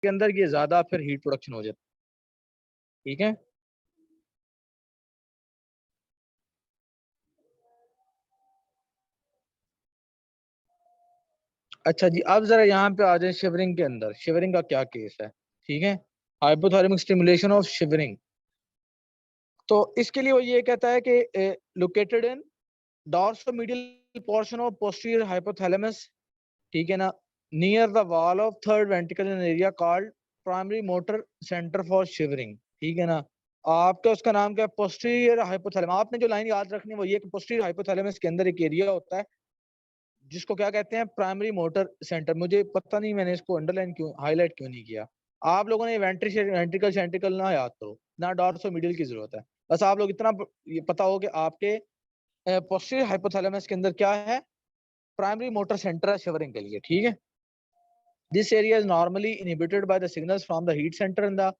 के अंदर ये ज्यादा फिर हीट प्रोडक्शन हो जाता है। ठीक है, अच्छा जी, अब जरा यहाँ पे आ जाए शिवरिंग के अंदर। शिवरिंग का क्या केस है? ठीक है, हाइपोथैलेमिक स्टिमुलेशन ऑफ शिवरिंग। तो इसके लिए वो ये कहता है कि located in dorsomedial portion of posterior hypothalamus, ठीक है ना, near the wall of third ventricle in area called primary motor centre for shivering. ठीक है ना, आपका उसका नाम क्या है? Posterior hypothalamus. आपने जो लाइन याद रखनी है वो ये कि पोस्टीरियर हाइपोथैलेमस के अंदर एक एरिया होता है जिसको क्या कहते हैं? Primary motor centre. मुझे पता नहीं मैंने इसको अंडरलाइन क्यों, हाईलाइट क्यों नहीं किया। आप लोगों ने वेंट्रिकल सेंट्रिकल ना याद करो, ना डॉर्सोमीडियल की जरूरत है। बस आप लोग इतना ये पता हो कि आपके पोस्टीरियर हाइपोथैलेमस के अंदर क्या है? प्राइमरी मोटर सेंटर है शिवरिंग के लिए। ठीक है, this area is normally inhibited by the signals from the heat centre in the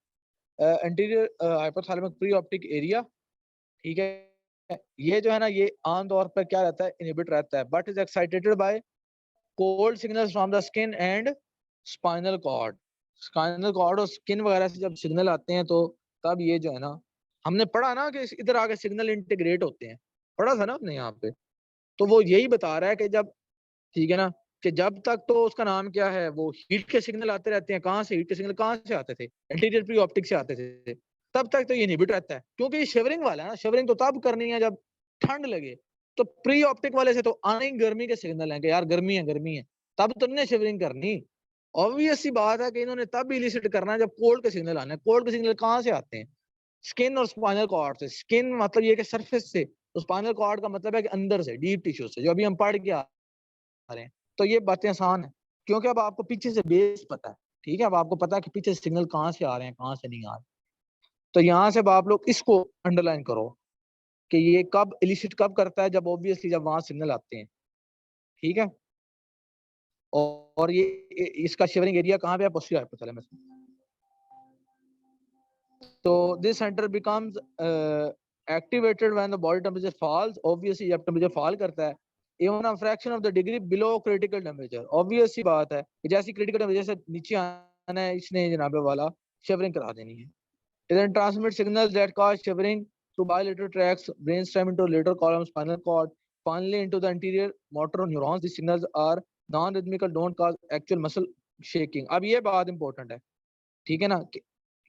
anterior hypothalamic preoptic area। ठीक है, ये जो है ना, ये आमतौर पर क्या रहता है? इनहिबिट रहता है, but is excited by cold signals from the skin and spinal cord. Spinal cord और स्किन वगैरह से जब सिग्नल आते हैं तो तब ये जो है ना, हमने पढ़ा ना कि इधर आगे सिग्नल इंटीग्रेट होते हैं, पढ़ा था ना आपने यहाँ पे। तो वो यही बता रहा है कि जब, ठीक है ना, कि जब तक तो उसका नाम क्या है, वो हीट के सिग्नल आते रहते हैं। कहाँ से हीट के सिग्नल कहाँ से आते थे? एंटीरियर प्री ऑप्टिक से आते थे। तब तक तो ये इनहिबिट रहता है, क्योंकि ये शिवरिंग वाला है ना। शिवरिंग तो तब करनी है जब ठंड लगे। तो प्री ऑप्टिक वाले से तो आने ही गर्मी के सिग्नल हैं कि यार गर्मी है, गर्मी है, तब तो नहीं शिवरिंग करनी। ऑब्वियस सी बात है कि इन्होंने तब इलिसिट करना है जब कोल्ड के सिग्नल आने हैं। कोल्ड के सिग्नल कहाँ से आते हैं? स्किन और स्पाइनल कॉर्ड से। स्किन मतलब ये कि सरफेस से, तो स्पाइनल कॉर्ड का मतलब है कि अंदर से, डीप टिश्यू से, जो अभी हम पढ़ के आ रहे हैं। तो ये बातें आसान है, क्योंकि अब आपको पीछे से बेस पता है। ठीक है, अब आपको पता है कि पीछे से सिग्नल कहाँ से आ रहे हैं, कहाँ से नहीं आ रहे। तो यहाँ से अब आप लोग इसको अंडरलाइन करो कि ये कब इलिसिट कब करता है? जब ऑब्वियसली जब वहां सिग्नल आते हैं। ठीक है, और ये इसका शिवरिंग एरिया कहाँ पे है? पोस्टीरियर हाइपोथैलेमस में। तो this centre becomes activated when the body temperature falls. Obviously जब टेम्परेचर फॉल करता है, even a fraction of the degree below critical temperature. Obvious सी बात है कि जैसी क्रिटिकल टेम्परेचर से नीचे आना है, इसने जनाब वाला शिवरिंग करा देनी है। It then transmit signals that cause shivering through bilateral tracts, brainstem into lateral column, spinal cord, finally into the anterior motor neurons. These signals are non-rhythmical, don't cause actual muscle shaking. अब ये बात important है, ठीक है ना?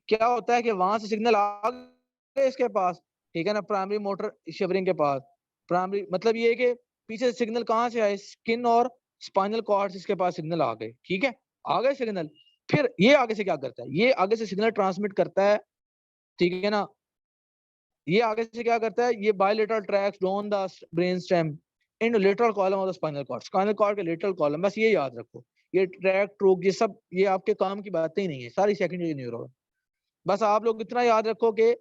क्या होता है कि वहां से सिग्नल आ गए इसके पास, ठीक है ना, प्राइमरी मोटर शिवरिंग के पास। प्राइमरी मतलब ये है कि पीछे से सिग्नल कहाँ से आए? स्किन और स्पाइनल कॉर्ड इसके पास सिग्नल आ गए। ठीक है, आ गए सिग्नल। फिर ये आगे से क्या करता है? ये आगे से सिग्नल ट्रांसमिट करता है, ठीक है ना। ये आगे से क्या करता है? ये bilateral tracts down the brain stem in lateral column of the spinal cord. Spinal cord के लेटरल कॉलम, बस ये याद रखो। ये ट्रैक ट्रूक ये सब ये आपके काम की बातें ही नहीं है, सारी सेकेंडरी न्यूरो। बस आप लोग इतना याद रखो कि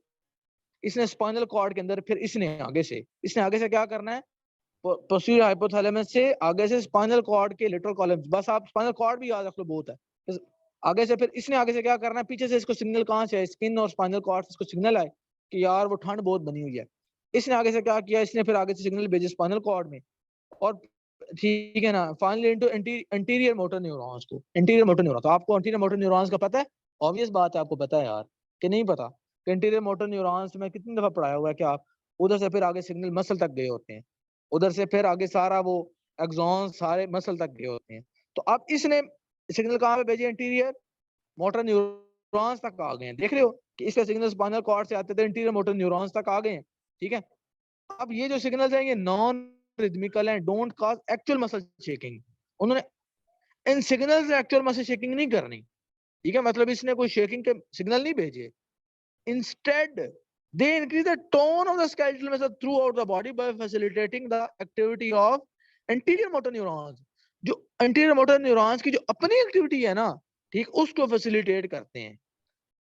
इसने स्पाइनल कॉर्ड के अंदर, फिर इसने आगे से क्या करना है? पोस्टीरियर हाइपोथैलेमस से आगे से स्पाइनल कॉर्ड के लेटरल कॉलम। बस आप स्पाइनल कॉर्ड भी याद रख लो, बहुत है। आगे से फिर इसने आगे से क्या करना है? पीछे से इसको सिग्नल कहाँ से आए? स्किन और स्पाइनल कॉर्ड से इसको सिग्नल आए कि यार वो ठंड बहुत बनी हुई है। इसने आगे से क्या किया? इसने फिर आगे से सिग्नल भेजे स्पाइनल कॉर्ड में, और ठीक है ना, finally into anterior motor neurons को। एंटीरियर मोटर न्यूरॉन, तो आपको एंटीरियर मोटर न्यूरॉन्स का पता है? ऑब्वियस बात है, आपको पता है यार, कि नहीं पता? एंटीरियर मोटर न्यूरॉन्स में कितनी दफा पढ़ाया हुआ है कि आप उधर से फिर आगे सिग्नल मसल तक गए होते हैं, उधर से फिर आगे सारा वो एक्सॉन सारे मसल तक गए होते हैं। तो अब इसने सिग्नल कहाँ पे भेजे? एंटीरियर मोटर न्यूरॉन्स तक आ गए हैं। देख रहे हो कि इसके सिग्नल स्पाइनल कॉर्ड से आते थे, एंटीरियर मोटर न्यूरॉन्स तक आ गए हैं। ठीक है, अब ये जो सिग्नल्स हैं ये नॉन रिदमिकल हैं, don't cause actual muscle shaking. उन्होंने इन सिग्नल्स से एक्चुअल मसल शेकिंग नहीं करनी। ठीक है, मतलब इसने कोई शेकिंग के सिग्नल नहीं भेजे। Instead they increase the tone of the skeletal muscle through out the body by facilitating the activity of anterior motor neurons. जो एंटीरियर मोटर न्यूरॉन्स की जो अपनी एक्टिविटी है ना, ठीक, उसको फैसिलिटेट करते हैं।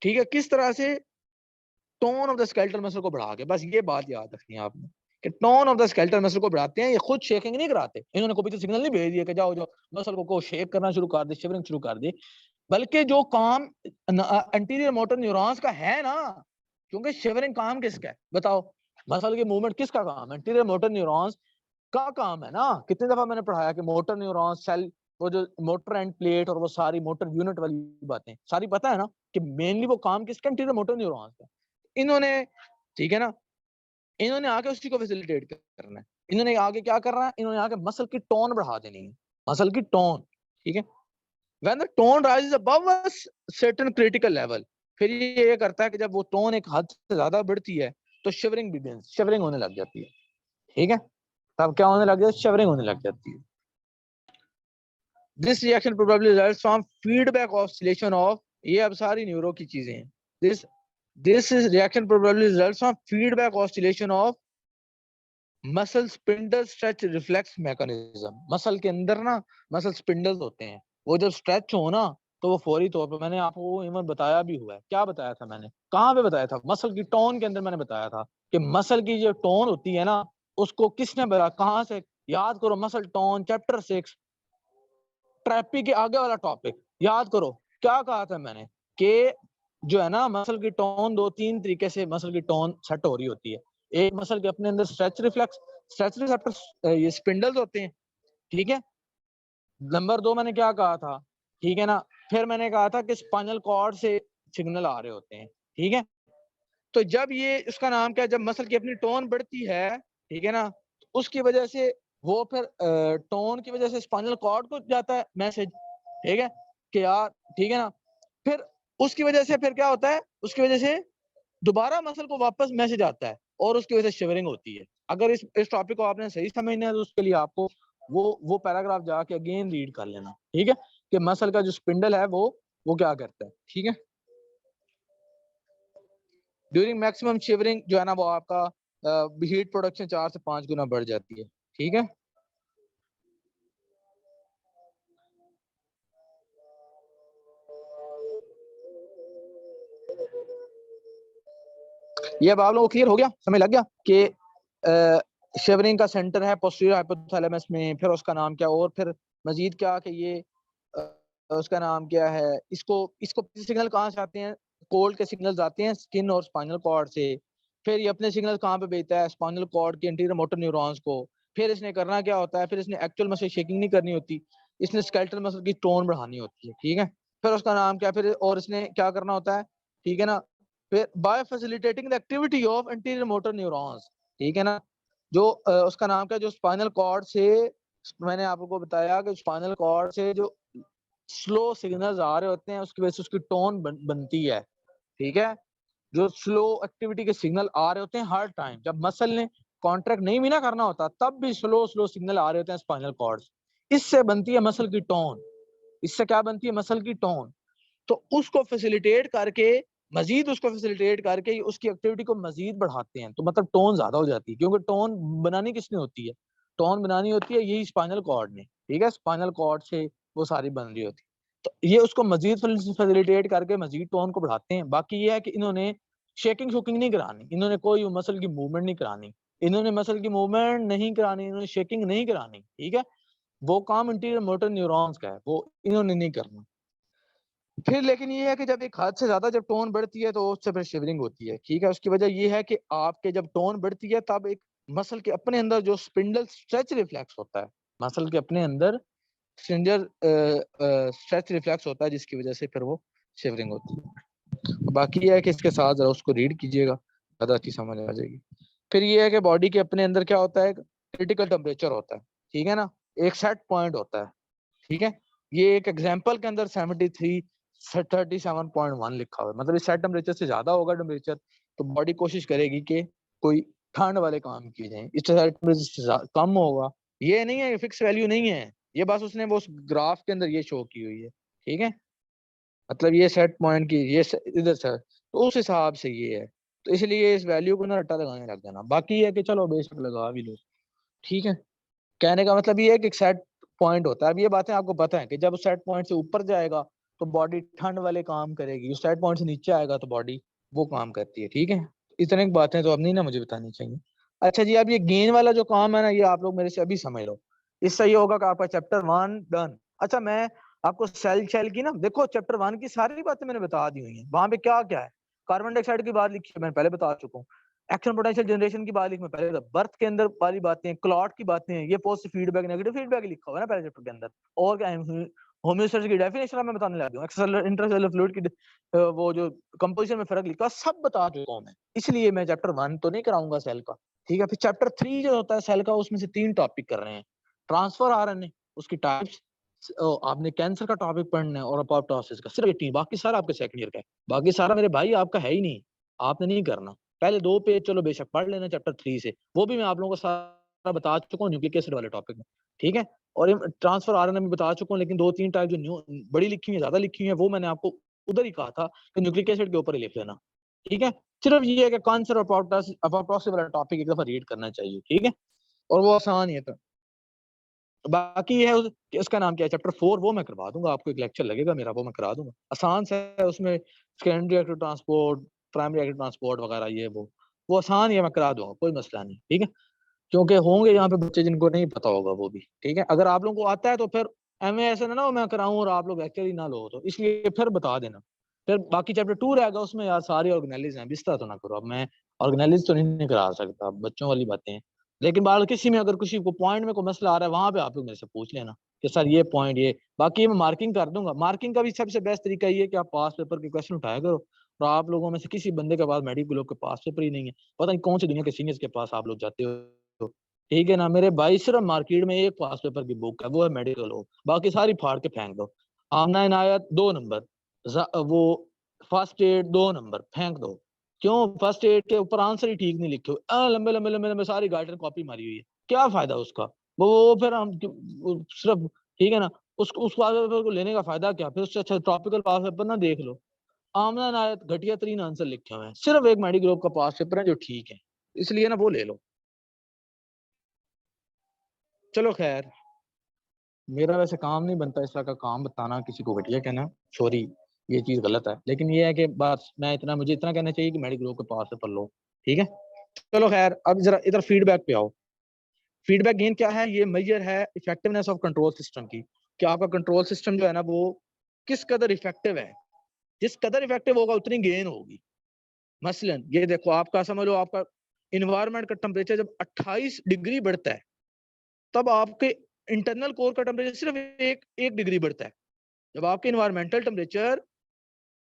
ठीक है, किस तरह से? Tone of the skeletal muscle को बढ़ा के। बस ये बात याद रखनी है आपने कि tone of the skeletal muscle को बढ़ाते हैं, ये खुद शेकिंग नहीं कराते। इन्होंने कोई सिग्नल नहीं भेज दिया कि जाओ जाओ मसल को शेक करना शुरू कर दे, शिवरिंग शुरू कर दे। बल्कि जो काम एंटीरियर मोटर न्यूरॉन्स का है ना, क्योंकि शिवरिंग काम किसका है बताओ? मसल की मूवमेंट किसका काम है? एंटीरियर मोटर न्यूरॉन्स का काम है ना। कितनी दफा मैंने पढ़ाया कि मोटर न्यूरॉन्स सेल वो जो मोटर एंड प्लेट और वो सारी मोटर यूनिट वाली बातें सारी पता है ना कि मेनली वो काम किसका, इंटीरियर मोटर न्यूरॉन्स का। इन्होंने, ठीक है ना, इन्होंने आके उसी को फैसिलिटेट करना है। इन्होंने आगे क्या करना है, इन्होंने आके मसल की टोन बढ़ा देनी है, मसल की टोन, ठीक है। When the tone rises above a certain critical level, फिर ये करता है कि जब वो टोन एक हद से ज्यादा बढ़ती है तो शिवरिंग बिगिंस, शिवरिंग होने लग जाती है, ठीक है। तब क्या होने लग जाती है, शिवरिंग होने लग जाती है। This reaction probably results from feedback oscillation of, ये अब सारी न्यूरो की चीजें हैं। This reaction probably results from feedback oscillation of muscle spindle stretch reflex mechanism. Muscle के अंदर ना मसल स्पिंडल्स होते हैं, वो जब स्ट्रेच हो ना तो वो फौरी तौर पर, मैंने आपको इवन बताया भी हुआ है, क्या बताया था मैंने, कहाँ पे बताया था, मसल की टोन के अंदर मैंने बताया था कि मसल की जो टोन होती है ना उसको किसने बताया, कहाँ से, याद करो, मसल टोन चैप्टर 6 ट्रैपी के आगे वाला टॉपिक याद करो। क्या कहा था मैंने कि जो है ना मसल की टोन दो तीन तरीके से मसल की टोन सेट हो रही होती है। एक मसल के अपने अंदर स्ट्रेच रिफ्लेक्स, स्ट्रेच रिसेप्टर, ये स्पिंडल्स होते हैं, ठीक है। नंबर 2 मैंने क्या कहा था, ठीक है ना, फिर मैंने कहा था कि स्पाइनल कॉर्ड से सिग्नल आ रहे होते हैं, ठीक है। तो जब ये इसका नाम क्या है, जब मसल की अपनी टोन बढ़ती है, ठीक है ना, उसकी वजह से वो फिर टोन की वजह से स्पाइनल कॉर्ड को जाता है मैसेज, ठीक है, कि यार, ठीक है ना, फिर उसकी वजह से फिर क्या होता है, उसकी वजह से दोबारा मसल को वापस मैसेज आता है और उसकी वजह से शिवरिंग होती है। अगर इस टॉपिक को आपने सही समझना है तो उसके लिए आपको वो पैराग्राफ जाके अगेन रीड कर लेना, ठीक है, कि मसल का जो स्पिंडल है वो क्या करता है, ठीक है। ड्यूरिंग मैक्सिमम शिवरिंग जो है ना वो आपका हीट प्रोडक्शन 4 से 5 गुना बढ़ जाती है, ठीक है। ये अब आप लोगों को क्लियर हो गया, समझ लग गया कि शिवरिंग का सेंटर है पोस्टीरियर हाइपोथैलेमस में, फिर उसका नाम क्या, और फिर मजीद क्या कि ये उसका नाम क्या है, इसको इसको सिग्नल कहाँ से आते हैं, कोल्ड के सिग्नल्स आते हैं स्किन और स्पाइनल कॉर्ड से। फिर ये अपने सिग्नल कहाँ पे भेजता है, स्पाइनल कॉर्ड के इंटीरियर मोटर न्यूरॉन्स को। फिर इसने करना क्या होता है, फिर इसने एक्चुअल मसल शेकिंग नहीं करनी होती, इसने स्केलेटल मसल की टोन बढ़ानी होती है, ठीक है। फिर उसका नाम क्या, फिर और इसने क्या करना होता है, ठीक है ना, फिर by facilitating the activity of interior motor neurons, ठीक है ना, जो उसका नाम क्या, जो स्पाइनल कॉर्ड से, मैंने आपको बताया कि स्पाइनल कॉर्ड से जो स्लो सिग्नल्स आ रहे होते हैं उसकी वजह से उसकी टोन बनती है, ठीक है। जो स्लो एक्टिविटी के सिग्नल आ रहे होते हैं हर टाइम, जब मसल ने कॉन्ट्रैक्ट नहीं भी ना करना होता तब भी स्लो स्लो सिग्नल आ रहे होते हैं स्पाइनल कॉर्ड, इससे बनती है मसल की टोन। इससे क्या बनती है, मसल की टोन। तो उसको फैसिलिटेट करके, मजीद उसको फैसिलिटेट करके उसकी एक्टिविटी को मजीद बढ़ाते हैं, तो मतलब टोन ज्यादा हो जाती है, क्योंकि टोन बनानी किसने होती है, टोन बनानी होती है यही स्पाइनल कॉर्ड ने, ठीक है, स्पाइनल कॉर्ड से वो सारी बन रही होती है। तो ये उसको मजीद फैसिलिटेट करके मजीद टोन को बढ़ाते हैं। बाकी ये है कि इन्होंने शेकिंग शुकिंग नहीं करानी, इन्होंने कोई मसल की मूवमेंट नहीं करानी, इन्होंने मसल की मूवमेंट नहीं करानी, इन्होंने शेकिंग नहीं करानी, ठीक है। वो काम इंटीरियर मोटर न्यूरॉन्स का है, वो इन्होंने नहीं करना। फिर लेकिन ये है कि जब एक हद से ज्यादा जब टोन बढ़ती है तो उससे फिर शिवरिंग होती है, ठीक है। उसकी वजह ये है कि आपके जब टोन बढ़ती है तब एक मसल के अपने अंदर जो स्पिंडल स्ट्रेच रिफ्लेक्स होता है, मसल के अपने अंदर स्ट्रिंजर स्ट्रेच रिफ्लेक्स होता है, जिसकी वजह से फिर वो शिवरिंग होती है। बाकी ये है कि इसके साथ जरा उसको रीड कीजिएगा, ज्यादा अच्छी समझ आ जाएगी। फिर ये है कि बॉडी के अपने अंदर क्या होता है, क्रिटिकल टेम्परेचर होता है, ठीक है ना, एक सेट पॉइंट होता है, ठीक है। ये एक एग्जांपल के अंदर 73 37.1 लिखा हुआ है, मतलब इस सेट टेम्परेचर से ज्यादा होगा टेम्परेचर तो बॉडी कोशिश करेगी कि कोई ठंड वाले काम किए जाएं, इस सेट टेम्परेचर से कम होगा। ये नहीं है, फिक्स वैल्यू नहीं है, ये बस उसने वो ग्राफ के अंदर ये शो की हुई है, ठीक है। मतलब ये सेट पॉइंट की ये इधर से तो उस हिसाब से ये है, तो इसलिए इस वैल्यू को ना रट्टा लगाने लग जाना। बाकी ये है कि चलो बेशक लगा भी लो, ठीक है। कहने का मतलब ये है कि एक सेट पॉइंट होता है। अब ये बातें आपको पता है कि जब सेट पॉइंट से ऊपर जाएगा तो बॉडी ठंड वाले काम करेगी, उस सेट पॉइंट से नीचे आएगा तो बॉडी वो काम करती है, ठीक है। इतने बातें तो अब नहीं ना मुझे बतानी चाहिए। अच्छा जी, अब ये गेन वाला जो काम है ना, ये आप लोग मेरे से अभी समझ लो, इससे ये होगा कि आपका चैप्टर 1 डन। अच्छा, मैं आपको सेल शेल की ना, देखो चैप्टर 1 की सारी बातें मैंने बता दी हुई है, वहां पे क्या क्या है, कार्बन डाइऑक्साइड की बात लिखी है मैंने पहले बता चुका हूँ, एक्शन पोटेंशियल जनरेशन की बात लिख में पहले बर्थ के अंदर वाली बातें, क्लॉट की बातें, ये पॉजिटिव फीडबैक नेगेटिव फीडबैक लिखा हुआ है ना पहले चैप्टर के अंदर। और क्या है, होम्योस्टैसिस की डेफिनेशन मैं बताने लगा हूं, एक्स्ट्रासेलुलर इंट्रासेलुलर फ्लूइड की वो जो कंपोजिशन में फर्क लिखा सब बता चुका हूं मैं, इसलिए मैं चैप्टर 1 तो नहीं कराऊंगा सेल का, ठीक है। फिर चैप्टर 3 जो होता है सेल का, उसमें से 3 टॉपिक कर रहे हैं, ट्रांसफर आरएनए, उसकी टाइप्स, आपने कैंसर का टॉपिक पढ़ना है और अपोप्टोसिस का, सिर्फ 18, बाकी सारा आपके सेकंड ईयर का है, बाकी सारा मेरे भाई आपका है ही नहीं, आपने नहीं करना। पहले 2 पेज चलो बेशक पढ़ लेना चैप्टर 3 से, वो भी मैं आप लोगों को सारा बता चुका हूँ न्यूक्लिक एसिड वाले टॉपिक में, ठीक है। और ये ट्रांसफर आरएनए में बता चुका हूँ, लेकिन 2-3 टाइप जो न्यू बड़ी लिखी हुई है, ज्यादा लिखी हुई है, वो मैंने आपको उधर ही कहा था कि न्यूक्लिक एसिड के ऊपर ही लिख लेना, ठीक है। सिर्फ ये है कि कैंसर और अपोप्टोसिस वाला टॉपिक एक दफा रीड करना चाहिए, ठीक है, और वो आसान ही है। तो बाकी ये है इसका नाम क्या है, चैप्टर 4, वो मैं करवा दूंगा आपको, एक लेक्चर लगेगा मेरा, वो मैं करा दूंगा, आसान से है, उसमें secondary active transport, primary active transport वगैरह, ये वो आसान ही है, मैं करा दूंगा, कोई मसला नहीं, ठीक है। क्योंकि होंगे यहाँ पे बच्चे जिनको नहीं पता होगा वो भी, ठीक है। अगर आप लोगों को आता है तो फिर एमए ऐसे ना मैं कराऊं और आप लोग लेक्चर ही ना लो, तो इसलिए फिर बता देना। फिर बाकी चैप्टर 2 रहेगा, उसमें यार सारी ऑर्गेनाइज हैं, बिस्तर तो ना करो, अब मैं ऑर्गेनाइज तो नहीं करा सकता, बच्चों वाली बातें हैं। लेकिन बाल किसी में अगर किसी को पॉइंट में कोई मसला आ रहा है, वहां पे आप लोग मेरे से पूछ लेना कि सर ये पॉइंट, ये बाकी मैं मार्किंग कर दूंगा। मार्किंग का भी सबसे बेस्ट तरीका ये है कि आप पास पेपर के क्वेश्चन उठाया करो, और आप लोगों में से किसी बंदे के पास मेडिकल लोग के पास पेपर ही नहीं है, पता नहीं कौन सी दुनिया के सीनियर्स के पास आप लोग जाते हो, ठीक है ना मेरे भाई। सिर्फ मार्केट में एक पास पेपर की बुक है, वो है मेडिकल हो, बाकी सारी फाड़ के फेंक दो। आमना इनायत 2 नंबर, वो फर्स्ट एड 2 नंबर फेंक दो। क्यों? फर्स्ट एड के ऊपर आंसर ही ठीक नहीं लिखे हुए, लंबे लंबे लंबे लंबे सारी गाइडर कॉपी मारी हुई है, क्या फायदा उसका? वो फिर हम सिर्फ, ठीक है ना, उस पास पेपर को लेने का फायदा क्या? फिर उससे अच्छा टॉपिकल पास पेपर ना देख लो। आमना इनायत घटिया 3 आंसर लिखे हुए हैं, सिर्फ एक मेडिकल का पास पेपर है जो ठीक है, इसलिए ना वो ले लो। चलो खैर, मेरा वैसे काम नहीं बनता इस तरह का काम बताना, किसी को घटिया कहना, सॉरी, ये चीज गलत है, लेकिन ये है कि बस मैं इतना, मुझे इतना कहना चाहिए कि मेडिकल लोग के पास से पढ़ लो, ठीक है। चलो खैर, अब जरा इधर फीडबैक पे आओ। फीडबैक गेन क्या है? ये मेजर है इफेक्टिवनेस ऑफ कंट्रोल सिस्टम की, कि आपका कंट्रोल सिस्टम जो है ना वो किस कदर इफेक्टिव है। जिस कदर इफेक्टिव होगा उतनी गेन होगी। मसलन ये देखो, आपका समझ लो, आपका इन्वायरमेंट का टेम्परेचर जब 28 डिग्री बढ़ता है, तब आपके इंटरनल कोर का टेम्परेचर सिर्फ एक डिग्री बढ़ता है। जब आपके इन्वायरमेंटल टेम्परेचर,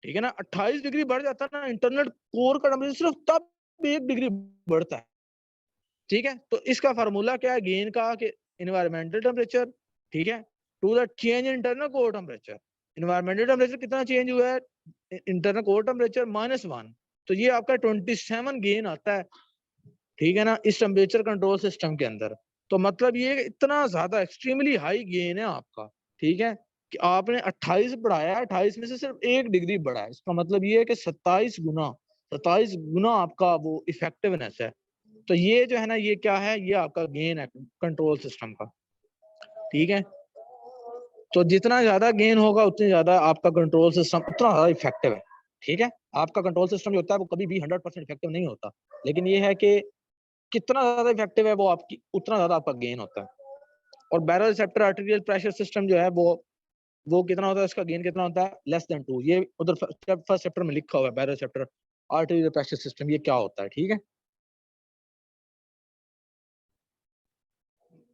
ठीक है ना, 28 डिग्री बढ़ जाता है ना, इंटरनल कोर का टेम्परेचर सिर्फ तब 1 डिग्री बढ़ता है, ठीक है। तो इसका फार्मूला क्या है गेन का, कि इन्वायरमेंटल टेम्परेचर, ठीक है, to the change in internal core temperature. Environmental temperature कितना चेंज हुआ है? इंटरनल कोर टेम्परेचर -1, तो ये आपका 27 गेन आता है, ठीक है ना, इस टेम्परेचर कंट्रोल सिस्टम के अंदर। तो मतलब ये इतना ज्यादा एक्सट्रीमली हाई गेन है आपका, ठीक है, कि आपने 28 बढ़ाया, 28 में से सिर्फ 1 डिग्री बढ़ा है, इसका मतलब ये है कि 27 गुना आपका वो इफेक्टिवनेस है। तो ये जो है ना, ये क्या है, ये आपका गेन है कंट्रोल सिस्टम का, ठीक है। तो जितना ज्यादा गेन होगा उतनी ज्यादा आपका कंट्रोल सिस्टम उतना ज्यादा इफेक्टिव है, ठीक है। आपका कंट्रोल सिस्टम जो होता है वो कभी भी 100% इफेक्टिव नहीं होता, लेकिन ये है कि कितना ज्यादा इफेक्टिव है वो आपकी, उतना ज्यादा आपका गेन होता है। और बैरोरिसेप्टर आर्टेरियल प्रेशर सिस्टम जो है वो कितना होता है, इसका गेन कितना होता है? <2, ये उधर फर्स्ट चैप्टर में लिखा हुआ है, बैरोरिसेप्टर आर्टेरियल प्रेशर सिस्टम ये क्या होता है, ठीक है।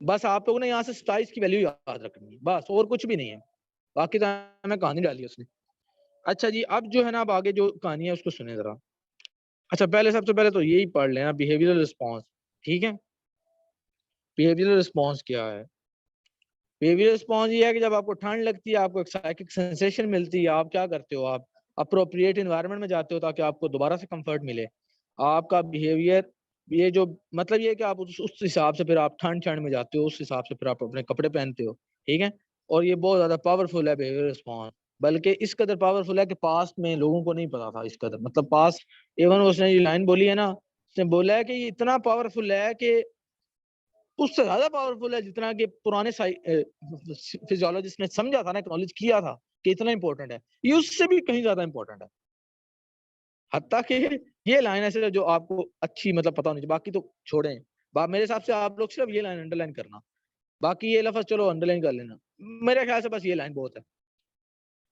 बस आप लोगों ने यहाँ से 27 की वैल्यू याद रखनी है, बस, और कुछ भी नहीं है, बाकी तो मैं कहानी डाली उसने। अच्छा जी, अब जो है ना, अब आगे जो कहानी है उसको सुने जरा। अच्छा, पहले सबसे पहले तो यही पढ़ लेना, बिहेवियरल रिस्पॉन्स, ठीक है। बिहेवियरल रिस्पॉन्स क्या है? बिहेवियर रिस्पॉन्स ये है कि जब आपको ठंड लगती है, आपको एक साइकिक सेंसेशन मिलती है, आप क्या करते हो? आप अप्रोप्रिएट इन्वायरमेंट में जाते हो ताकि आपको दोबारा से कंफर्ट मिले। आपका बिहेवियर, ये जो मतलब ये है कि आप उस हिसाब से फिर आप ठंड ठंड में जाते हो, उस हिसाब से फिर आप अपने कपड़े पहनते हो, ठीक है। और ये बहुत ज्यादा पावरफुल है बिहेवियर रिस्पॉन्स, बल्कि इस कदर पावरफुल है कि पास्ट में लोगों को नहीं पता था इस कदर, मतलब पास्ट, इवन उसने ये लाइन बोली है ना, उसने बोला है कि ये इतना पावरफुल है कि उससे ज्यादा पावरफुल है जितना कि पुराने फिजियोलॉजिस्ट ने समझा था ना, एक्नॉलेज किया था कि इतना इंपॉर्टेंट है, ये उससे भी कहीं ज्यादा इंपॉर्टेंट है। हत्ता कि ये लाइन ऐसे जो आपको अच्छी मतलब पता होनी चाहिए, बाकी तो छोड़ें, मेरे हिसाब से आप लोग सिर्फ ये लाइन अंडरलाइन करना, बाकी ये लफ्ज चलो अंडरलाइन कर लेना, मेरे ख्याल से बस ये लाइन बहुत है।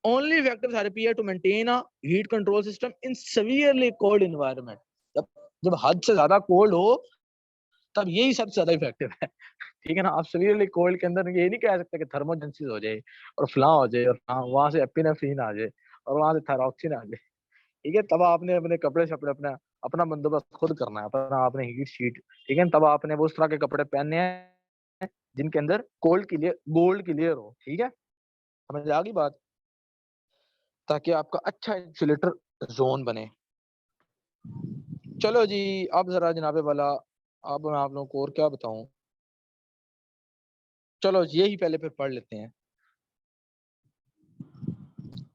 ओनली effective therapy है to maintain a heat control system in severely cold environment। जब हद से ज्यादा कोल्ड हो तब यही सबसे ज्यादा इफेक्टिव है। ठीक है ना, आप सीवियरली कोल्ड के अंदर ये नहीं कह सकते कि थर्मोजेंसिस हो जाए और फलां हो जाए और वहां से एपिनेफ्रिन आ जाए और वहां से थायरॉक्सिन आ जाए। ठीक है, तब आपने अपने कपड़े शपड़े अपना अपना बंदोबस्त खुद करना है, अपना आपने हीट शीट, ठीक है, तब आपने वो उस तरह के कपड़े पहनने हैं जिनके अंदर गोल्ड क्लियर हो। ठीक है, समझ आ गई बात, ताकि आपका अच्छा इंसुलेटर जोन बने। चलो जी, अब जरा जनाबे वाला, अब मैं आप लोगों को और क्या बताऊं। चलो यही पहले फिर पढ़ लेते हैं।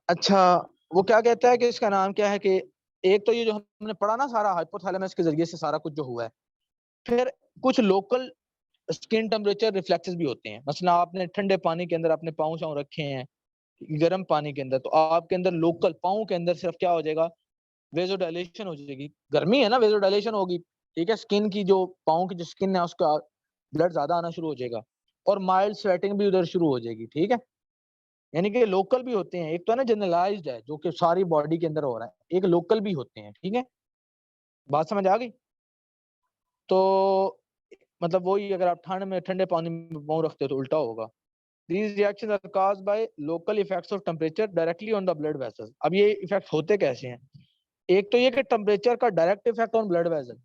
अच्छा, वो क्या कहता है कि इसका नाम क्या है कि एक तो ये जो हमने पढ़ा ना सारा हाइपोथैलेमस के जरिए से सारा कुछ जो हुआ है, फिर कुछ लोकल स्किन टेम्परेचर रिफ्लेक्सेस भी होते हैं। मसला आपने ठंडे पानी के अंदर अपने पाँव शाँव रखे हैं गर्म पानी के अंदर, तो आपके अंदर लोकल पाँव के अंदर सिर्फ क्या हो जाएगा, वेजोडाइलेशन हो जाएगी, गर्मी है ना, वेजोडाइलेशन होगी। ठीक है, स्किन की जो पाँव की जो स्किन है उसका ब्लड ज्यादा आना शुरू हो जाएगा और माइल्ड स्वेटिंग भी उधर शुरू हो जाएगी। ठीक है, यानी कि लोकल भी होते हैं, एक तो है ना जनरलाइज्ड है जो कि सारी बॉडी के अंदर हो रहा है, एक लोकल भी होते हैं। ठीक है, बात समझ आ गई। तो मतलब वही, अगर आप ठंड में ठंडे पानी में पाँव रखते हो तो उल्टा होगा। These reactions are caused by local effects of temperature directly on the blood vessels। अब ये इफेक्ट होते कैसे हैं, एक तो ये कि टेम्परेचर का direct effect on blood vessel.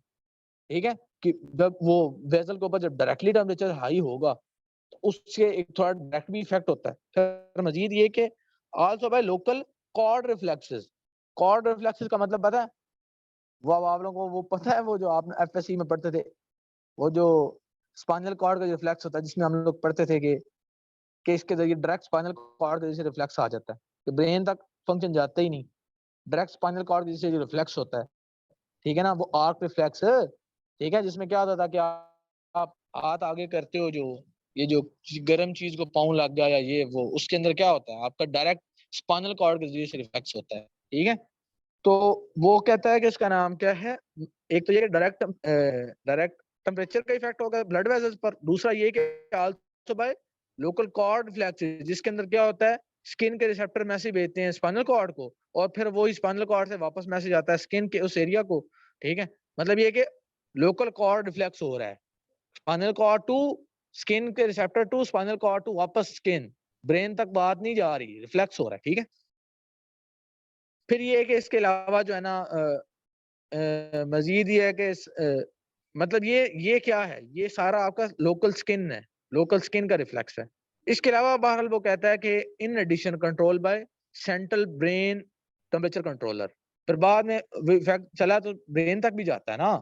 ठीक है, कि जब वो वेसल के ऊपर जब डायरेक्टली टेम्परेचर हाई होगा तो उससे एक थोड़ा डायरेक्ट भी इफेक्ट होता है। फिर मजीद ये कि also by local cord reflexes. Cord reflexes का मतलब पता है, वो अब आप लोगों को वो पता है, वो जो आपने एफएससी में पढ़ते थे, वो जो स्पाइनल कॉर्ड का जो रिफ्लेक्स होता है, जिसमें हम लोग पढ़ते थे कि इसके जरिए डायरेक्ट स्पाइनल कॉर्ड के जैसे रिफ्लेक्स आ जाता है, कि ब्रेन तक फंक्शन जाता ही नहीं, डायरेक्ट स्पाइनल कॉर्ड के जैसे जो रिफ्लेक्स होता है। ठीक है ना, वो आर्क रिफ्लेक्स। ठीक है, जिसमें क्या होता था कि आप हाथ आगे करते हो, जो ये जो गर्म चीज को पाँव लग गया या ये वो, उसके अंदर क्या होता है, आपका डायरेक्ट स्पाइनल कॉर्ड के जरिए से रिफ्लेक्स होता है। ठीक है, तो वो कहता है कि इसका नाम क्या है, एक तो ये डायरेक्ट डायरेक्ट टेम्परेचर का इफेक्ट होगा ब्लड वेसल्स पर, दूसरा ये कि also by local cord reflexes, जिसके अंदर क्या होता है, स्किन के रिसेप्टर मैसेज भेजते हैं स्पाइनल कॉर्ड को और फिर वो स्पाइनल कॉर्ड से वापस मैसेज आता है स्किन के उस एरिया को। ठीक है, मतलब ये कि लोकल कॉर्ड रिफ्लेक्स हो रहा है, स्पाइनल कॉर्ड टू स्किन के receptor to spinal cord to वापस स्किन, ब्रेन तक बात नहीं जा रही, रिफ्लेक्स हो रहा है। ठीक है, फिर ये है कि इसके अलावा जो है ना मजीद ये है कि मतलब ये क्या है, ये सारा आपका लोकल स्किन है, लोकल स्किन का रिफ्लेक्स है। इसके अलावा बहरहाल वो कहता है कि in addition control by central brain temperature controller, फिर बाद में इफेक्ट चला तो ब्रेन तक भी जाता है ना।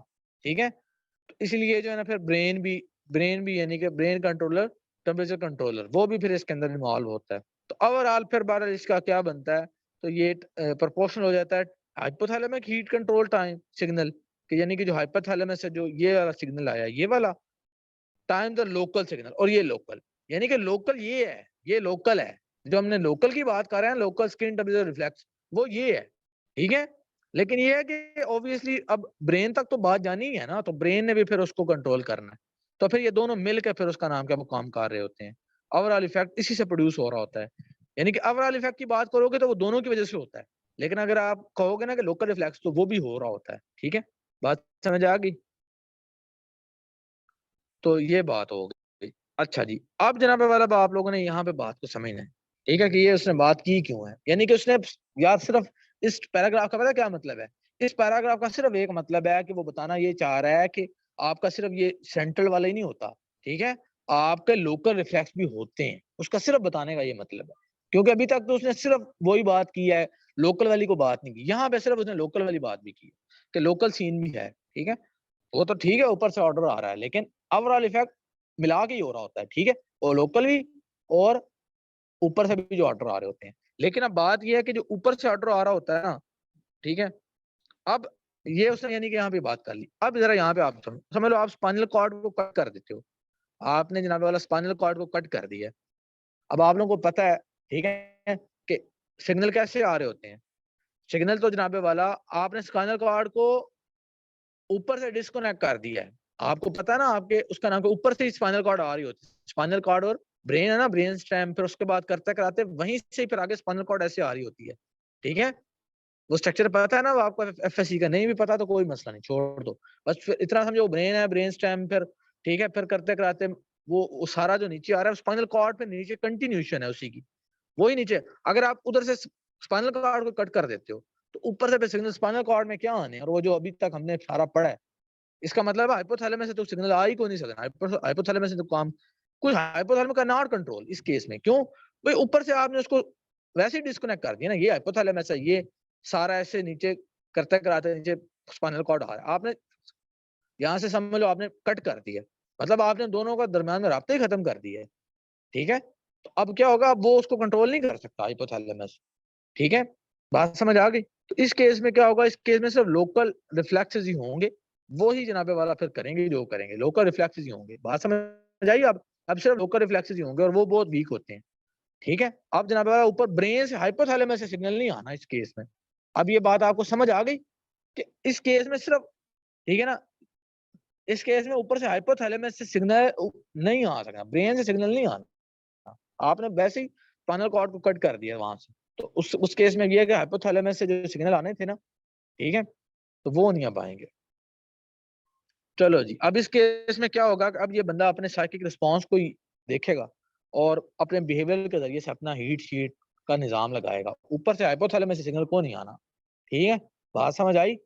ठीक है, तो इसलिए जो है ना फिर ब्रेन भी यानी कि ब्रेन कंट्रोलर टेम्परेचर कंट्रोलर वो भी फिर इसके अंदर इन्वॉल्व होता है। तो ओवरऑल फिर बहरहाल इसका क्या बनता है, तो ये प्रोपोर्शनल हो जाता है hypothalamic heat control time signal, कि यानी कि जो हाइपोथैलेमस से जो ये वाला सिग्नल आया, ये वाला टाइम द लोकल सिग्नल, और ये लोकल, यानी कि लोकल ये है, ये लोकल है, जो हमने लोकल की बात कर रहे हैं, लोकल स्किन टेम्परेचर रिफ्लेक्स, वो ये है। ठीक है, लेकिन ये है कि ऑब्वियसली अब ब्रेन तक तो बात जानी ही है ना, तो ब्रेन ने भी फिर उसको कंट्रोल करना है, तो फिर ये दोनों मिलकर फिर उसका नाम क्या, वो काम कर रहे होते हैं। ओवरऑल इफेक्ट इसी से प्रोड्यूस हो रहा होता है, यानी कि ओवरऑल इफेक्ट की बात करोगे तो वो दोनों की वजह से होता है, लेकिन अगर आप कहोगे ना कि लोकल रिफ्लेक्स, तो वो भी हो रहा होता है। ठीक है, बात समझ आ गई, तो ये बात हो गई। अच्छा जी, अब जनाब वाला आप लोगों ने यहाँ पे बात को समझना है। ठीक है, कि ये उसने बात की क्यों है, यानी कि उसने यार सिर्फ इस पैराग्राफ का पता क्या मतलब है, इस पैराग्राफ का सिर्फ एक मतलब है कि वो बताना ये चाह रहा है कि आपका सिर्फ ये सेंट्रल वाला ही नहीं होता। ठीक है, आपके लोकल रिफ्लेक्स भी होते हैं, उसका सिर्फ बताने का ये मतलब है, क्योंकि अभी तक तो उसने सिर्फ वही बात की है, लोकल वाली को बात नहीं की, यहाँ पे सिर्फ उसने लोकल वाली बात भी की कि लोकल सीन भी है। ठीक है, वो तो ठीक है, ऊपर से ऑर्डर आ रहा है, लेकिन ओवरऑल इफेक्ट मिला के ही हो रहा होता है। ठीक है, और लोकल भी और ऊपर से भी जो ऑर्डर आ रहे होते हैं। लेकिन अब बात ये है कि जो ऊपर से ऑर्डर आ रहा होता है ना, ठीक है, अब ये उसने यानी कि यहाँ पे बात कर ली। अब जरा यहाँ पे आप समझ लो, आप स्पाइनल कॉर्ड को कट कर देते हो, आपने जनाब वाला स्पाइनल कॉर्ड को कट कर दिया। अब आप लोगों को पता है, ठीक है, कि सिग्नल कैसे आ रहे होते हैं, सिग्नल तो जनाबे वाला आपने स्पाइनल कॉर्ड को ऊपर से डिस्कनेक्ट कर दिया है, आपको पता है ना, आपके उसका नाम ऊपर से ही स्पाइनल कॉर्ड आ रही होती है, स्पाइनल कॉर्ड और ब्रेन है ना, ब्रेन स्टेम, फिर उसके बाद करते कराते वहीं से फिर आगे स्पाइनल कॉर्ड ऐसे आ रही होती है। ठीक है, वो स्ट्रक्चर पता है ना वो आपको एफएससी का, नहीं भी पता तो कोई मसला नहीं, छोड़ दो। बस फिर इतना समझो ब्रेन है, ब्रेन स्टेम, फिर ठीक है, फिर करते कराते वो सारा जो नीचे आ रहा है स्पाइनल कॉर्ड पे नीचे कंटिन्यूएशन है उसी की, वही नीचे। अगर आप उधर से स्पाइनल कॉर्ड को कट कर देते हो तो ऊपर से सिग्नल स्पाइनल कॉर्ड में क्या आने, और वो जो अभी तक हमने सारा पढ़ा है, इसका मतलब है हाइपोथैलेमस से तो सिग्नल आ ही को नहीं सकता। हाइपोथैलेमस से तो काम कुछ हाइपोथैलेमस का नॉट कंट्रोल इस केस में, क्यों भाई ऊपर से आपने उसको वैसे ही डिस्कनेक्ट कर दिया ना, ये हाइपोथैलेमस है, ये सारा ऐसे नीचे करते कराते नीचे स्पाइनल कॉर्ड आ रहा है, आपने यहाँ से समझ लो आपने कट कर दिया, मतलब आपने दोनों का दरमियान में राब्ता ही खत्म कर दिया है, ठीक है। तो अब क्या होगा, वो उसको कंट्रोल नहीं कर सकता हाइपोथैलेमस, ठीक है, बात समझ आ गई। तो इस केस में क्या होगा, इस केस में सिर्फ लोकल रिफ्लेक्सेस ही होंगे, वो ही जनाबे वाला फिर करेंगे जो करेंगे, लोकल रिफ्लेक्सेस ही होंगे, बात समझ आई। अब सिर्फ लोकल रिफ्लेक्सेस ही होंगे और वो बहुत वीक होते हैं, ठीक है। अब जनाबे वाला ऊपर ब्रेन से हाइपोथैलेमस से सिग्नल नहीं आना इस केस में। अब ये बात आपको समझ आ गई कि इस केस में सिर्फ, ठीक है ना, इस केस में ऊपर से हाइपोथैलेमस से सिग्नल नहीं आ सकता, ब्रेन से सिग्नल नहीं आना, आपने वैसे ही स्पाइनल कॉर्ड को कट कर दिया वहां से। तो उस केस में ये है कि हाइपोथैलेमस से जो सिग्नल आने थे ना, ठीक है, तो वो नहीं आ पाएंगे। चलो जी, अब इस केस में क्या होगा, अब ये बंदा अपने साइकिक रिस्पॉन्स को ही देखेगा और अपने बिहेवियर के जरिए से अपना हीट शीट का निजाम लगाएगा, ऊपर से हाइपोथैलेमस से सिग्नल को नहीं आना, ठीक है, बात समझ आई।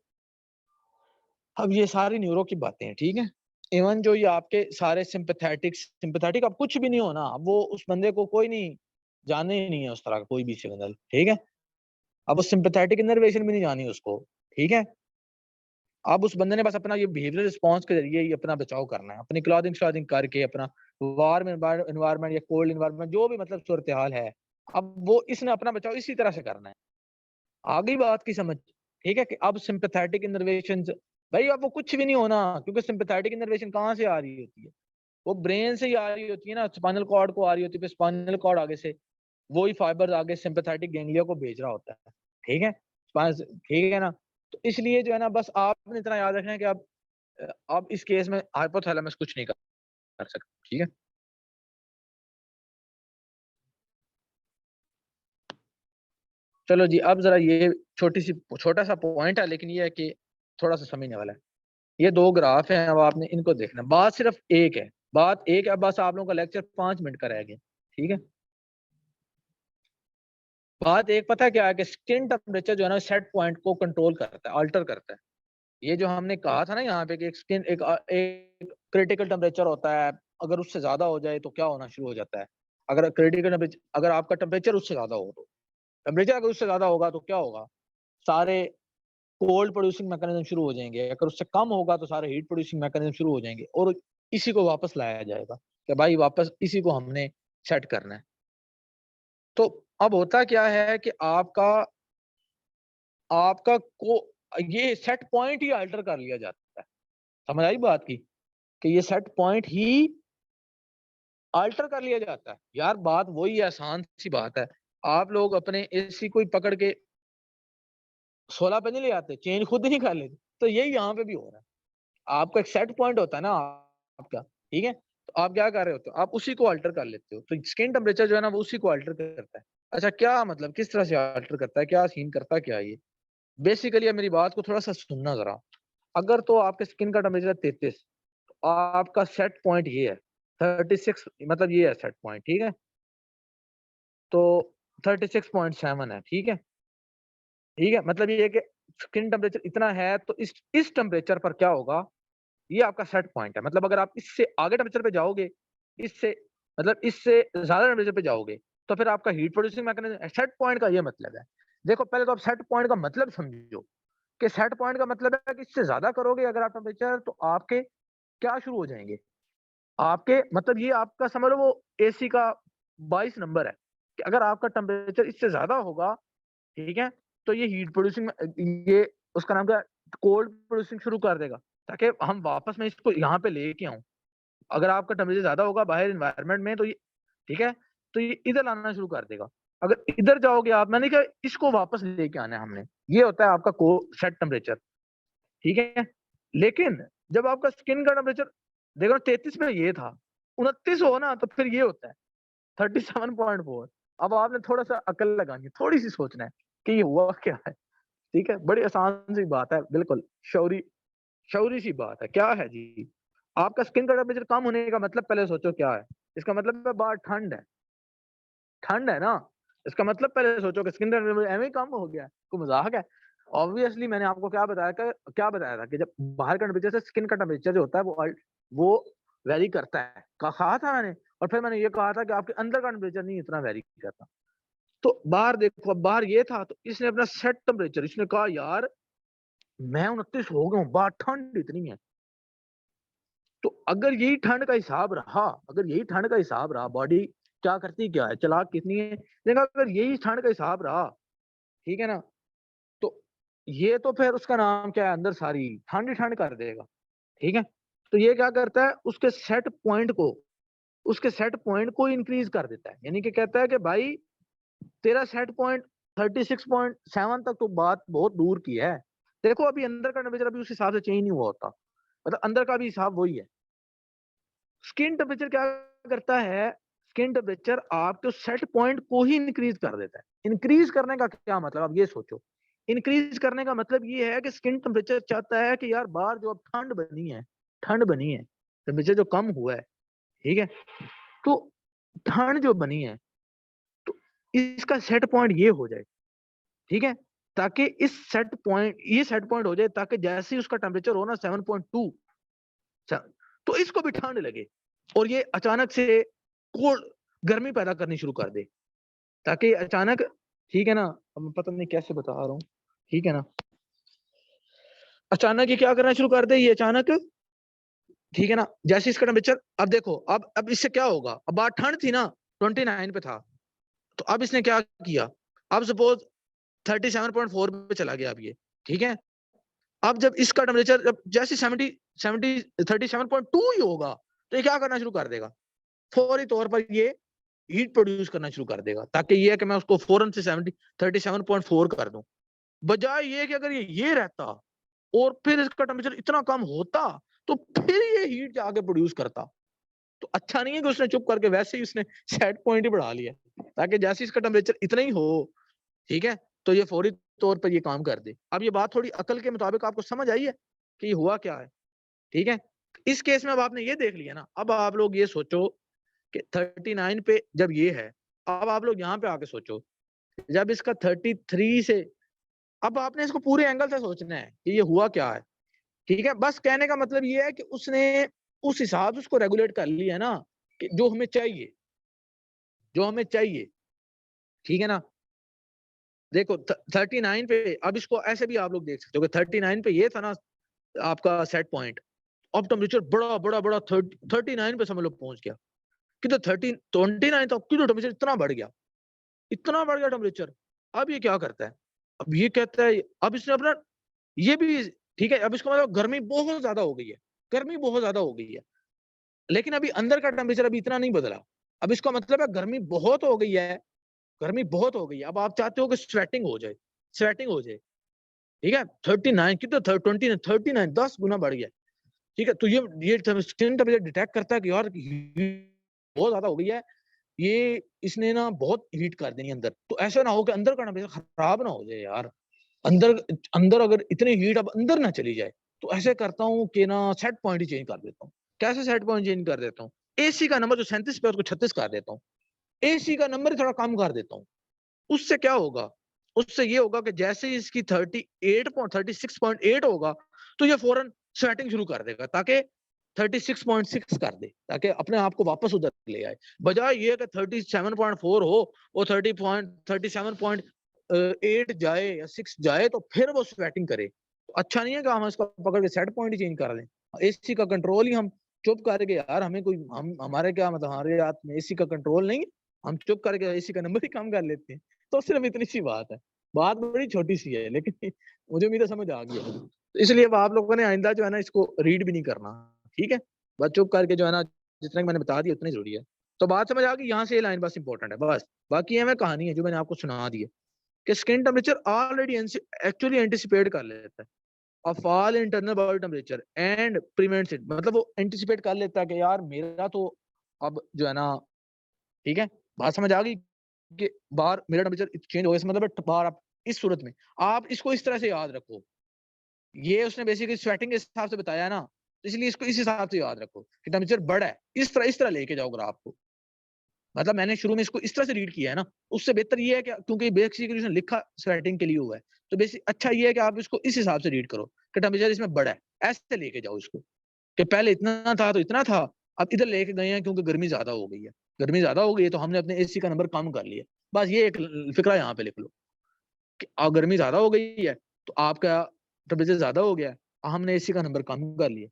अब ये सारी न्यूरो की बातें हैं, ठीक है। इवन जो ये आपके सारे सिंपैथेटिक अब कुछ भी नहीं होना, वो उस बंदे को कोई नहीं जाने ही नहीं है उस तरह का कोई भी सिग्नल, ठीक है। अब वो सिंपैथेटिक इनर्वेशन भी नहीं जानी उसको, ठीक है। अब उस बंदे ने बस अपना ये बिहेवियरल रिस्पॉन्स के जरिए ही अपना बचाव करना है, अपनी क्लॉथिंग श्लॉथिंग करके अपना वार्म एनवायरनमेंट या कोल्ड एनवायरनमेंट जो भी मतलब सूरत हाल है, अब वो इसने अपना बचाव इसी तरह से करना है। आ गई बात की समझ, ठीक है। कि अब सिंपैथेटिक इनर्वेशन भाई अब वो कुछ भी नहीं होना, क्योंकि सिंपैथेटिक इनर्वेशन कहाँ से आ रही होती है, वो ब्रेन से ही आ रही होती है ना, स्पाइनल कॉर्ड को आ रही होती है, स्पाइनल कॉर्ड आगे से वही फाइबर आगे सिंपैथेटिक गैंग्लिया को भेज रहा होता है, ठीक है, ठीक है ना। तो इसलिए जो है ना, बस आपने इतना याद रखना है कि अब इस केस में हाइपोथैलेमस कुछ नहीं कर सकता, ठीक है। चलो जी, अब जरा ये छोटा सा पॉइंट है, लेकिन ये है कि थोड़ा सा समझने वाला है। ये दो ग्राफ हैं, अब आपने इनको देखना, बात सिर्फ एक है, बात एक है, बस आप लोगों का लेक्चर 5 मिनट का रह गया, ठीक है। बात एक पता क्या है कि स्किन टेम्परेचर जो है ना सेट पॉइंट को कंट्रोल करता है, अल्टर करता है। ये जो हमने कहा था ना यहाँ पे कि एक क्रिटिकल टेम्परेचर होता है, अगर उससे ज्यादा हो जाए तो क्या होना शुरू हो जाता है, अगर क्रिटिकल टेम्परेचर, अगर आपका टेम्परेचर उससे ज्यादा हो, तो टेम्परेचर अगर उससे ज्यादा होगा तो क्या होगा, सारे कोल्ड प्रोड्यूसिंग मैकेनिज्म शुरू हो जाएंगे, अगर उससे कम होगा तो सारे हीट प्रोड्यूसिंग मैकेनिज्म शुरू हो जाएंगे, और इसी को वापस लाया जाएगा कि भाई वापस इसी को हमने सेट करना है। तो अब होता क्या है कि आपका आपका को ये सेट पॉइंट ही अल्टर कर लिया जाता है, समझ आई बात की, कि ये सेट पॉइंट ही अल्टर कर लिया जाता है। यार बात वही है, आसान सी बात है, आप लोग अपने एसी को ही पकड़ के 16 पे नहीं ले आते, चेंज खुद ही नहीं कर लेते, तो यही यहाँ पे भी हो रहा है। आपका एक सेट पॉइंट होता है ना आपका, ठीक है, तो आप क्या कर रहे होते हो, आप उसी को अल्टर कर लेते हो, तो स्किन टेम्परेचर जो है ना वो उसी को अल्टर करता है। अच्छा क्या मतलब, किस तरह से अल्टर करता है, क्या सीन करता क्या है ये, बेसिकली मेरी बात को थोड़ा सा सुनना जरा। अगर तो आपके स्किन का टेम्परेचर 33, तो आपका सेट पॉइंट ये है 36, मतलब ये है सेट पॉइंट, ठीक है। तो 36.7 है, ठीक है, ठीक है, मतलब ये है कि स्किन टेम्परेचर इतना है, तो इस टेम्परेचर पर क्या होगा, ये आपका सेट पॉइंट है। मतलब अगर आप इससे आगे टेम्परेचर पे जाओगे, इससे मतलब इससे ज्यादा टेम्परेचर पे जाओगे, तो फिर आपका heat producing mechanism, set point का ये मतलब है। देखो पहले तो आप सेट पॉइंट का मतलब समझो, कि सेट पॉइंट का मतलब है कि इससे ज्यादा करोगे अगर आप टेम्परेचर, तो आपके क्या शुरू हो जाएंगे, आपके मतलब ये आपका समझ लो वो एसी का 22 नंबर है, कि अगर आपका टेम्परेचर इससे ज्यादा होगा, ठीक है, तो ये हीट प्रोड्यूसिंग, ये उसका नाम क्या, कोल्ड प्रोड्यूसिंग शुरू कर देगा, ताकि हम वापस मैं इसको यहाँ पे लेके आऊं। अगर आपका टेम्परेचर ज्यादा होगा बाहर इन्वायरमेंट में, तो ये ठीक है, तो ये इधर लाना शुरू कर देगा। अगर इधर जाओगे आप, मैंने कहा इसको वापस लेके आना है हमने, ये होता है आपका को सेट टेम्परेचर, ठीक है। लेकिन जब आपका स्किन का टेम्परेचर देखो 33 में ये था, 29 हो ना, तो फिर ये होता है 37.4। अब आपने थोड़ा सा अकल लगानी है, थोड़ी सी सोचना है कि ये हुआ क्या है। ठीक है, बड़ी आसान सी बात है, बिल्कुल शौरी शौरी सी बात है। क्या है जी, आपका स्किन का टेम्परेचर कम होने का मतलब पहले सोचो क्या है? इसका मतलब है बाहर ठंड है ना? इसका मतलब पहले सोचो कि स्किन का टेम्परेचर ऐਵੇਂ ही कम हो गया है, कोई मज़ाक है? ऑब्वियसली मैंने आपको क्या बताया था कि जब बाहर का टेम्परेचर से स्किन का टेम्परेचर जो होता है वो वैरी करता है। कहा था मैंने, और फिर मैंने ये कहा था कि आपके अंदर का टेम्परेचर नहीं इतना वैरी करता। तो बाहर देखो, अब बाहर ये था तो इसने अपना सेट टेम्परेचर, इसने कहा यार मैं 29 हो गया हूँ, बाहर ठंड इतनी है। तो अगर यही ठंड का हिसाब रहा, बॉडी क्या करती क्या है, चालाक कितनी है। लेकिन अगर यही ठंड का हिसाब रहा, ठीक है ना, तो ये तो फिर उसका नाम क्या है, अंदर सारी ठंड ही ठंड कर देगा। ठीक है, तो ये क्या करता है, उसके सेट पॉइंट को इंक्रीज कर देता है। यानी कि कहता है कि भाई तेरा सेट पॉइंट 36.7 तक तो बात बहुत दूर की है। देखो अभी अंदर का टेम्परेचर अभी उस हिसाब से चेंज नहीं हुआ होता, मतलब अंदर का भी हिसाब वही है। स्किन टेम्परेचर क्या करता है, स्किन टेम्परेचर आपके सेट पॉइंट को ही इंक्रीज कर देता है। इंक्रीज करने का क्या मतलब, अब ये सोचो, इंक्रीज करने का मतलब ये है कि स्किन टेम्परेचर चाहता है कि यार बाहर जो अब ठंड बनी है, टेम्परेचर जो कम हुआ है, ठीक है, तो ठंड जो बनी है, तो इसका सेट पॉइंट ये हो जाए, ठीक है, ताकि ये सेट पॉइंट हो जाए, ताकि जैसे ही उसका टेम्परेचर हो ना 7.2, तो इसको भी ठंड लगे और ये अचानक से कोल्ड गर्मी पैदा करनी शुरू कर दे, ताकि अचानक, ठीक है ना, अब मैं पता नहीं कैसे बता रहा हूँ, ठीक है ना, अचानक ये क्या करना शुरू कर दे, ये अचानक, ठीक है ना, जैसे इसका टेम्परेचर, अब देखो, अब इससे क्या होगा, अब बात ठंड थी ना, 29 पे था, तो अब इसने क्या किया, अब सपोज 37.4 पे चला गया अब ये, ठीक है, अब जब इसका टेम्परेचर जब जैसे 37.2 ही होगा, तो ये क्या करना शुरू कर देगा, फौरी तौर पर ये हीट प्रोड्यूस करना शुरू कर देगा, ताकि ये है कि मैं उसको फौरन से 37.4 कर दूं। बजाय ये कि अगर ये रहता और फिर इसका टेम्परेचर इतना कम होता, तो फिर ये हीट जाके प्रोड्यूस करता। तो अच्छा नहीं है कि उसने चुप करके वैसे ही उसने सेट पॉइंट ही बढ़ा लिया, ताकि जैसे इसका टेम्परेचर इतना ही हो, ठीक है, तो ये फौरी तौर पर ये काम कर दे। अब ये बात थोड़ी अकल के मुताबिक आपको समझ आई है कि ये हुआ क्या है, ठीक है। इस केस में अब आपने ये देख लिया ना, अब आप लोग ये सोचो कि 39 पे जब ये है, अब आप लोग यहाँ पे आके सोचो जब इसका 33 से, अब आपने इसको पूरे एंगल से सोचना है कि ये हुआ क्या है, ठीक है। बस कहने का मतलब ये है कि उसने उस हिसाब से उसको रेगुलेट कर लिया है ना, कि जो हमें चाहिए, ठीक है ना। देखो 39 पे, अब इसको ऐसे भी आप लोग देख सकते हो कि 39 पे ये था ना आपका सेट पॉइंट, अब टेम्परेचर बड़ा 39 पे समझ लो पहुंच गया, कि तो 29 तक की तो टेम्परेचर इतना बढ़ गया टेम्परेचर। अब ये क्या करता है, अब ये कहता है, अब इसने अपना ये भी, ठीक है, अब इसको मतलब गर्मी बहुत ज्यादा हो गई है, लेकिन अभी अंदर का टेम्परेचर अभी इतना नहीं बदला। अब इसका मतलब है गर्मी बहुत हो गई है, अब आप चाहते हो कि स्वेटिंग हो जाए, ठीक है, 39 की तो 39 10 गुना बढ़ गया, ठीक है। तो ये स्किन टेम्परेचर डिटेक्ट करता है कि यार बहुत ज्यादा हो गई है, ये इसने ना बहुत हीट कर देनी अंदर, तो ऐसा ना हो कि अंदर का टेम्परेचर खराब ना हो जाए यार, अंदर अंदर अगर इतनी हीट अब अंदर ना चली जाए, तो ऐसे करता हूँ कि ना सेट पॉइंट ही चेंज कर देता हूँ। कैसे सेट पॉइंट चेंज कर देता हूँ, एसी का नंबर जो 37 पे उसको 36 कर देता हूँ, एसी का नंबर थोड़ा कम कर देता हूँ। उससे क्या होगा, उससे ये होगा कि जैसे ही इसकी 36.8 होगा, तो ये फौरन स्वेटिंग शुरू कर देगा, ताकि 36.6 कर दे, ताकि अपने आप को वापस उधर ले आए। बजाय ये कि 37.4 हो और 37.8 जाए या 6 जाए, तो फिर वो स्वेटिंग करे। तो अच्छा नहीं है कि हम इसको पकड़ के सेट पॉइंट ही चेंज कर दें। एसी का कंट्रोल ही हम चुप करके, यार हमें कोई, हम हमारे क्या मतलब, हमारे हाथ में एसी का कंट्रोल नहीं, हम चुप करके एसी का नंबर ही कम कर लेते हैं। तो सिर्फ इतनी सी बात है, बात बड़ी छोटी सी है, लेकिन मुझे उम्मीद है समझ आ गई है। तो इसलिए अब आप लोगों ने आइंदा जो है ना इसको रीड भी नहीं करना, ठीक है, बस चुप करके जो है ना, जितना मैंने बता दिया उतना ही जरूरी है। तो बात समझ आ गई, यहाँ से ये लाइन बस इंपॉर्टेंट है बस, बाकी ये में कहानी है जो मैंने आपको सुना दी है, कि skin temperature already actually anticipate कर लेता है a fall in internal body temperature and prevents it, मतलब वो एंटिसिपेट कर लेता है कि यार मेरा तो अब जो है ना, ठीक है, बात समझ आ गई कि बाहर मेरा टेम्परेचर चेंज हो गया, मतलब बाहर इस सूरत में आप इसको इस तरह से याद रखो, ये उसने बेसिकली स्वेटिंग के हिसाब से बताया ना, तो इसलिए इसको इस हिसाब से याद रखो कि टेम्परेचर बड़ा है, इस तरह लेके जाओ ग्राफ को। मतलब मैंने शुरू में इसको इस तरह से रीड किया है ना, उससे बेहतर ये है कि क्योंकि बेसिकली उसने लिखा स्वेटिंग के लिए हुआ है, तो बेसिक अच्छा ये है कि आप इसको इस हिसाब से रीड करो कि टेम्परेचर इसमें बड़ा है, ऐसे लेके जाओ इसको कि पहले इतना था तो इतना था, अब इधर लेके गए हैं क्योंकि गर्मी ज्यादा हो गई है, गर्मी ज्यादा हो गई है तो हमने अपने एसी का नंबर कम कर लिया। बस ये एक फिक्रा यहाँ पे लिख लो कि गर्मी ज्यादा हो गई है तो आपका टेम्परेचर ज्यादा हो गया है, हमने एसी का नंबर कम कर लिया,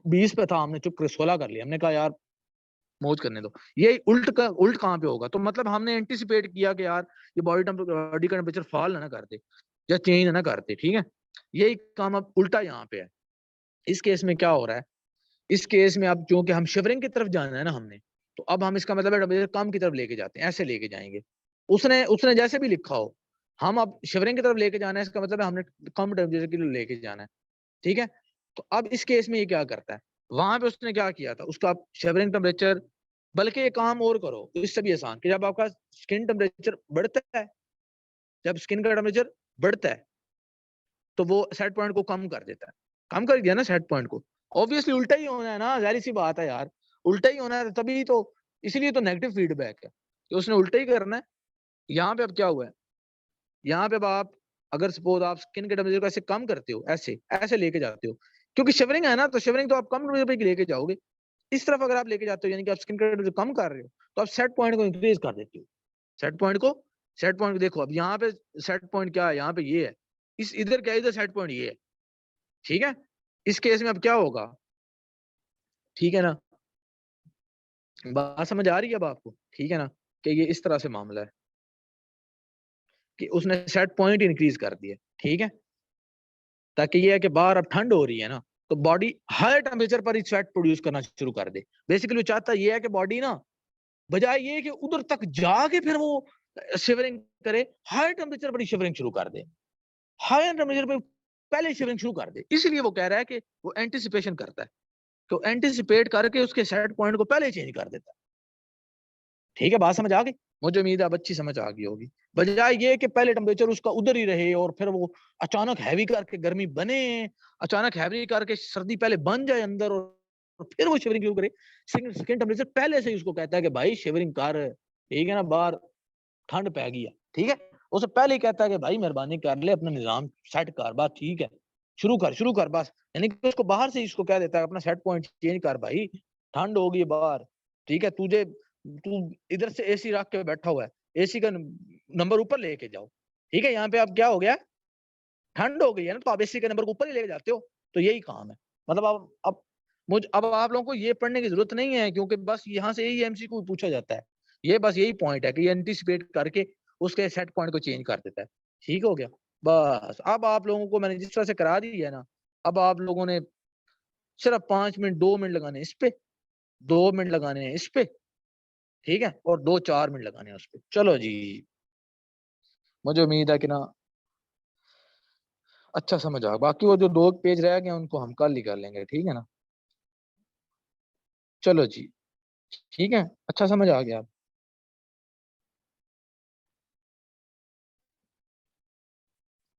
20 पे था हमने चुप कर 16 कर लिया, हमने कहा यार मौज करने दो। ये उल्ट कहाँ पे होगा, तो मतलब हमने एंटिसिपेट किया कि यार ये बॉडी का टेम्परेचर फॉल ना करते या चेंज ना करते, ठीक है। यही काम अब उल्टा यहाँ पे है। इस केस में क्या हो रहा है, इस केस में अब क्योंकि हम शिवरिंग की तरफ जाना है ना हमने, तो अब हम इसका मतलब टेम्परेचर कम की तरफ लेके जाते हैं, ऐसे लेके जाएंगे। उसने उसने जैसे भी लिखा हो, हम अब शिवरिंग की तरफ लेके जाना है, इसका मतलब है हमने कम टेम्परेचर के लिए लेके जाना है, ठीक है। तो अब इस केस में ये क्या करता है, वहां पे उसने क्या किया था, उसका शिवरिंग टेम्परेचर, बल्कि एक काम और करो इससे भी आसान, कि जब आपका स्किन टेम्परेचर बढ़ता है, जब स्किन का टेम्परेचर बढ़ता है तो वो सेट पॉइंट को कम कर देता है, कम कर दिया ना सेट पॉइंट को। ऑब्वियसली उल्टा ही होना है ना, जाहिर सी बात है यार, उल्टा ही होना है तभी तो, इसीलिए तो नेगेटिव फीडबैक है कि उसने उल्टा ही करना है। यहाँ पे अब क्या हुआ है, यहाँ पे अब आप अगर सपोज आप स्किन के टेम्परेचर को ऐसे कम करते हो, ऐसे ऐसे लेके जाते हो, क्योंकि शिवरिंग है ना, तो शिवरिंग तो आप कम टेम्परेचर पे लेके जाओगे, इस तरफ अगर आप लेके जाते हो यानी कि आप स्किन का टेम्परेचर कम कर रहे हो, तो आप सेट पॉइंट को इंक्रीज कर देते हो। सेट पॉइंट को सेट पॉइंट को देखो, अब यहाँ पे सेट पॉइंट क्या है, यहाँ पे ये है, इस इधर क्या है, इधर सेट पॉइंट ये है, ठीक है। इस केस में अब क्या होगा, ठीक है ना, बात समझ आ रही है अब आपको, ठीक है ना, कि ये इस तरह से मामला है कि उसने सेट पॉइंट इंक्रीज कर दिया, ठीक है, ताकि ये है कि बाहर अब ठंड हो रही है ना, तो बॉडी हाई टेम्परेचर पर ही स्वेट प्रोड्यूस करना शुरू कर दे। बेसिकली वो चाहता ये है कि बॉडी ना, बजाय ये कि उधर तक जाके फिर वो शिवरिंग करे, हाई टेम्परेचर पर ही शिवरिंग शुरू कर दे, हाई टेम्परेचर पे पहले शिवरिंग शुरू कर दे। इसलिए वो कह रहा है कि वो एंटिसिपेशन करता है, तो एंटिसिपेट करके उसके सेट पॉइंट को पहले चेंज कर देता है। ठीक है, बात समझ आ गई, मुझे उम्मीद है अब अच्छी समझ आ गई होगी। बजाय ये कि पहले टेम्परेचर उसका उधर ही रहे और फिर वो अचानक हैवी करके गर्मी बने, अचानक हैवी करके सर्दी पहले बन जाए अंदर और फिर वो शिवरिंग क्यों करे। सेकंड टेम्परेचर पहले से ही उसको कहता है कि भाई शिवरिंग कर, ठीक है ना, बाहर ठंड पै गई है, ठीक है। उसे पहले ही कहता है कि भाई मेहरबानी कर ले, अपना निजाम सेट कर, बात ठीक है, शुरू कर बस। यानी कि उसको बाहर से ही इसको कह देता है अपना सेट पॉइंट चेंज कर भाई, ठंड होगी बाहर, ठीक है, तू इधर से एसी रख के बैठा हुआ है, एसी का नंबर ऊपर लेके जाओ, ठीक है। यहाँ पे अब क्या हो गया, ठंड हो गई है ना, तो आप एसी के नंबर को ऊपर ही लेके जाते हो, तो यही काम है। मतलब अब आप लोगों को ये पढ़ने की जरूरत नहीं है, क्योंकि बस यहाँ से यही एमसीक्यू पूछा जाता है, ये बस यही पॉइंट है कि ये एंटिसिपेट करके उसके सेट पॉइंट को चेंज कर देता है। ठीक हो गया, बस अब आप लोगों को मैंने जिस तरह से करा दी है ना, अब आप लोगों ने सिर्फ 5 मिनट 2 मिनट लगाने इस पे, 2 मिनट लगाने हैं इस पे, ठीक है, और 2-4 मिनट लगाने हैं उस पे। चलो जी, मुझे उम्मीद है कि ना अच्छा समझ आ, बाकी वो जो 2 पेज रह गए उनको हम कल ही कर लेंगे, ठीक है ना। चलो जी, ठीक है, अच्छा समझ आ गया।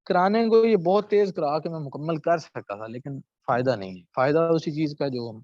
कराने को ये बहुत तेज करा के मैं मुकम्मल कर सकता था, लेकिन फायदा नहीं है, फायदा उसी चीज का जो हम